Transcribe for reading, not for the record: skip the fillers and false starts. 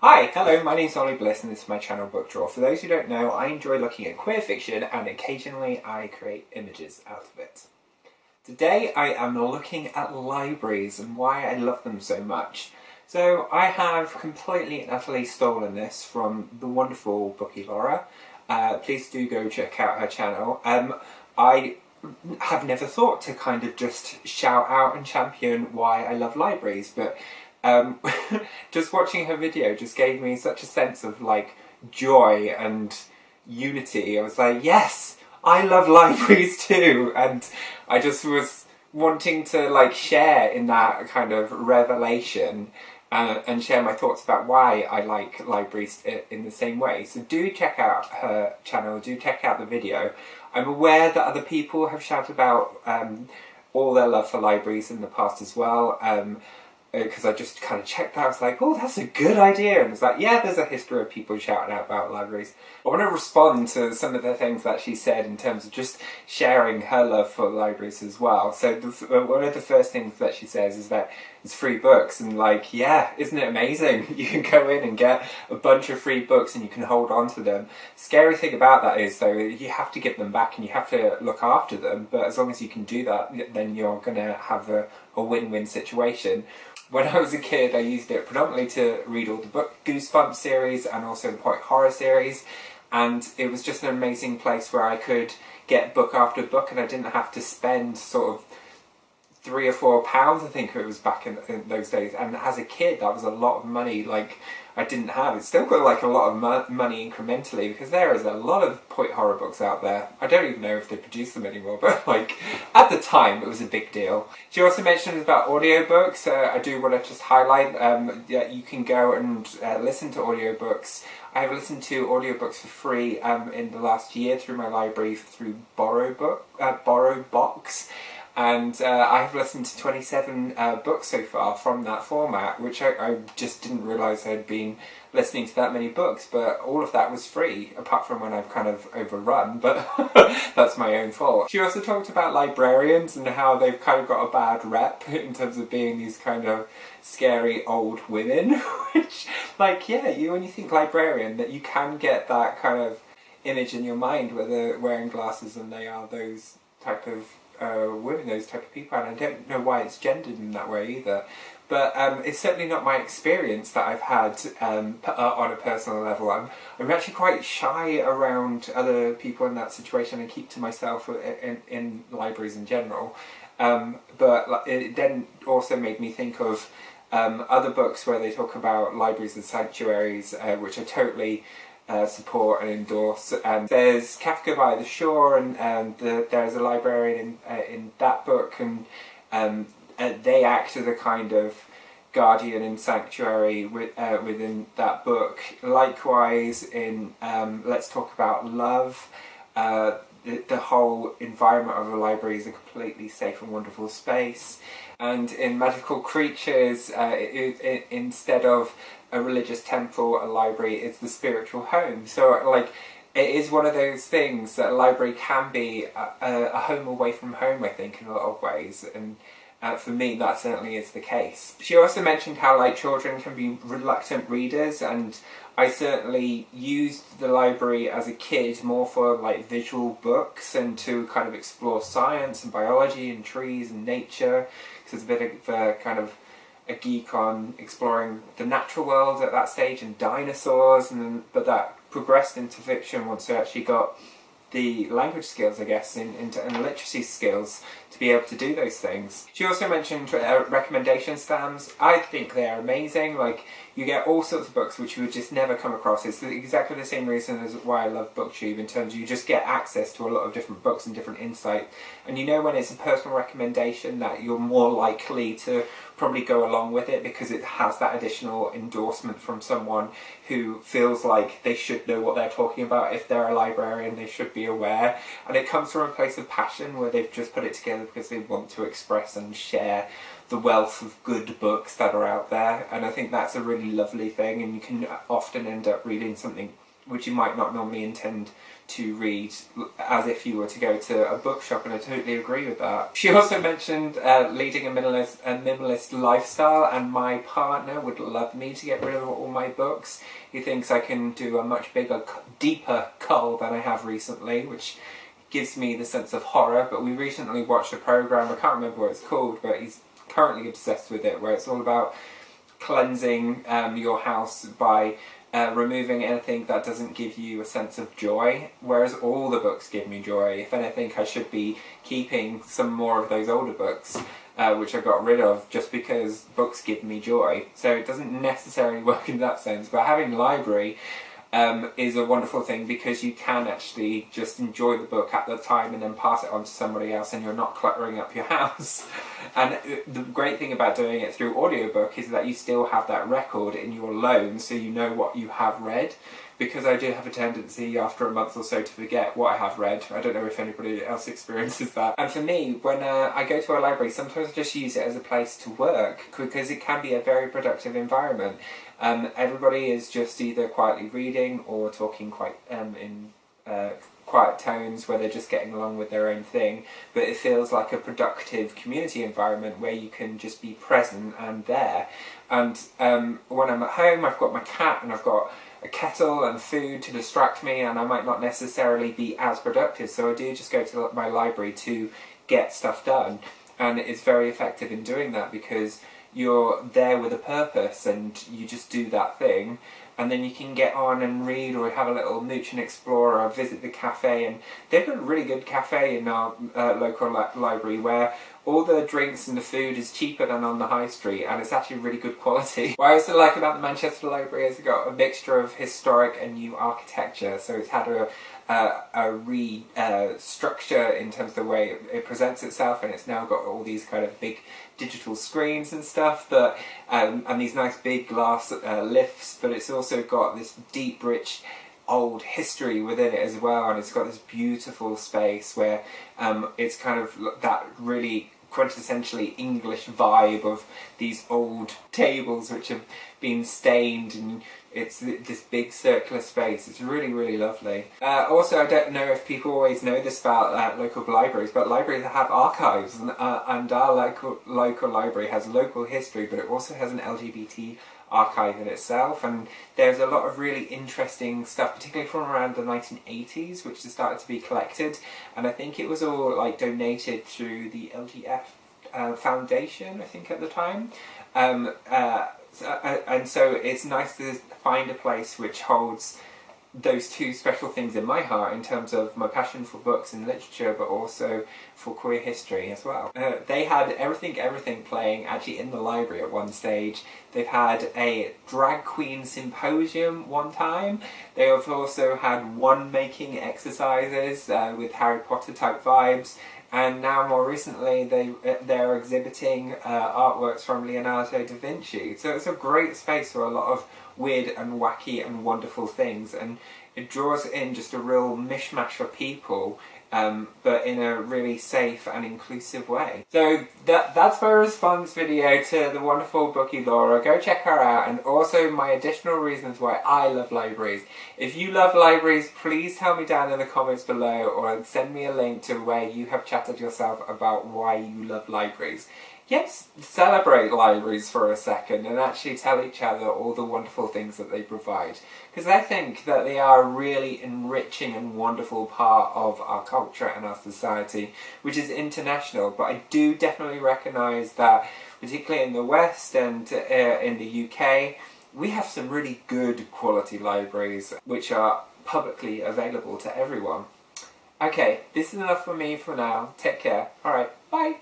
Hi, hello, my name's Ollie Bliss and this is my channel Book Draw. For those who don't know, I enjoy looking at queer fiction and occasionally I create images out of it. Today I am looking at libraries and why I love them so much. So I have completely and utterly stolen this from the wonderful Booky Lorra. Please do go check out her channel. I have never thought to kind of just shout out and champion why I love libraries, but just watching her video just gave me such a sense of like joy and unity. I was like, yes, I love libraries too, and I just was wanting to like share in that kind of revelation and share my thoughts about why I like libraries in the same way. So do check out her channel, do check out the video. I'm aware that other people have shouted about all their love for libraries in the past as well. Because I just kind of checked out, I was like, oh, that's a good idea. And it's like, yeah, there's a history of people shouting out about libraries. I want to respond to some of the things that she said in terms of just sharing her love for libraries as well. So one of the first things that she says is that it's free books. And like, yeah, isn't it amazing? You can go in and get a bunch of free books and you can hold on to them. Scary thing about that is, though, you have to give them back and you have to look after them. But as long as you can do that, then you're going to have a win-win situation. When I was a kid, I used it predominantly to read all the book Goosebumps series and also the point horror series, and it was just an amazing place where I could get book after book and I didn't have to spend sort of £3 or £4, I think it was back in those days. And as a kid, that was a lot of money. Like, I didn't have. It's still got like a lot of money incrementally because there is a lot of point horror books out there. I don't even know if they produce them anymore, but like at the time it was a big deal. She also mentioned about audiobooks. I do want to just highlight that you can go and listen to audiobooks. I have listened to audiobooks for free in the last year through my library through BorrowBox. And I have listened to 27 books so far from that format, which I just didn't realise I'd been listening to that many books, but all of that was free, apart from when I've kind of overrun, but that's my own fault. She also talked about librarians and how they've kind of got a bad rep in terms of being these kind of scary old women, which, like, yeah, when you think librarian, that you can get that kind of image in your mind where they're wearing glasses and they are those type of women, those type of people, and I don't know why it's gendered in that way either, but it's certainly not my experience that I've had on a personal level. I'm actually quite shy around other people in that situation and keep to myself in libraries in general, but it then also made me think of other books where they talk about libraries and sanctuaries, which I totally support and endorse. There's Kafka by the Shore, and there's a librarian in that book, and they act as a kind of guardian and sanctuary within that book. Likewise, in Let's Talk About Love, the whole environment of a library is a completely safe and wonderful space. And in Magical Creatures, instead of a religious temple, a library is the spiritual home. So, like, it is one of those things that a library can be a home away from home, I think, in a lot of ways. And for me, that certainly is the case. She also mentioned how, like, children can be reluctant readers, and I certainly used the library as a kid more for, like, visual books and to kind of explore science and biology and trees and nature, because it's a bit of kind of a geek on exploring the natural world at that stage and dinosaurs, but that progressed into fiction once I actually got the language skills, I guess, and literacy skills to be able to do those things. She also mentioned recommendation stamps. I think they're amazing. Like, you get all sorts of books which you would just never come across. It's exactly the same reason as why I love Booktube, in terms of you just get access to a lot of different books and different insight. And you know when it's a personal recommendation that you're more likely to probably go along with it because it has that additional endorsement from someone who feels like they should know what they're talking about. If they're a librarian, they should be aware. And it comes from a place of passion where they've just put it together because they want to express and share the wealth of good books that are out there. And I think that's a really lovely thing, and you can often end up reading something which you might not normally intend to read as if you were to go to a bookshop, and I totally agree with that. She also mentioned leading a minimalist lifestyle, and my partner would love me to get rid of all my books. He thinks I can do a much bigger, deeper cull than I have recently, which gives me the sense of horror. But we recently watched a program, I can't remember what it's called, but he's currently obsessed with it, where it's all about cleansing your house by removing anything that doesn't give you a sense of joy, whereas all the books give me joy. If anything, I should be keeping some more of those older books, which I got rid of just because books give me joy. So it doesn't necessarily work in that sense, but having library is a wonderful thing, because you can actually just enjoy the book at the time and then pass it on to somebody else, and you're not cluttering up your house. And the great thing about doing it through audiobook is that you still have that record in your loan, so you know what you have read, because I do have a tendency after a month or so to forget what I have read. I don't know if anybody else experiences that. And for me, when I go to a library, sometimes I just use it as a place to work, because it can be a very productive environment. Everybody is just either quietly reading or talking quite in quiet tones, where they're just getting along with their own thing, but it feels like a productive community environment where you can just be present and there. And when I'm at home, I've got my cat and I've got a kettle and food to distract me, and I might not necessarily be as productive, so I do just go to my library to get stuff done, and it's very effective in doing that, because you're there with a purpose and you just do that thing, and then you can get on and read, or have a little mooch and explore, or visit the cafe. And they've got a really good cafe in our local library, where all the drinks and the food is cheaper than on the high street, and it's actually really good quality. What I also like about the Manchester Library is it's got a mixture of historic and new architecture, so it's had a structure in terms of the way it presents itself, and it's now got all these kind of big digital screens and stuff, but and these nice big glass lifts, but it's also got this deep, rich old history within it as well, and it's got this beautiful space where it's kind of that really quintessentially English vibe of these old tables which have been stained, and it's this big circular space. It's really, really lovely. Also, I don't know if people always know this about local libraries, but libraries have archives, and our local library has local history, but it also has an LGBT archive in itself, and there's a lot of really interesting stuff, particularly from around the 1980s, which has started to be collected, and I think it was all like donated through the LGF Foundation, I think, at the time. And so it's nice to find a place which holds those two special things in my heart, in terms of my passion for books and literature, but also for queer history as well. They had everything playing actually in the library at one stage. They've had a drag queen symposium one time. They have also had wand-making exercises with Harry Potter type vibes. And now, more recently, they're exhibiting artworks from Leonardo da Vinci. So it's a great space for a lot of weird and wacky and wonderful things, and it draws in just a real mishmash of people, but in a really safe and inclusive way. So that's my response video to the wonderful Booky Lorra. Go check her out, and also my additional reasons why I love libraries. If you love libraries, please tell me down in the comments below, or send me a link to where you have chatted yourself about why you love libraries. Yes, celebrate libraries for a second and actually tell each other all the wonderful things that they provide. Because I think that they are a really enriching and wonderful part of our culture and our society, which is international. But I do definitely recognise that, particularly in the West and in the UK, we have some really good quality libraries which are publicly available to everyone. Okay, this is enough for me for now. Take care. Alright, bye!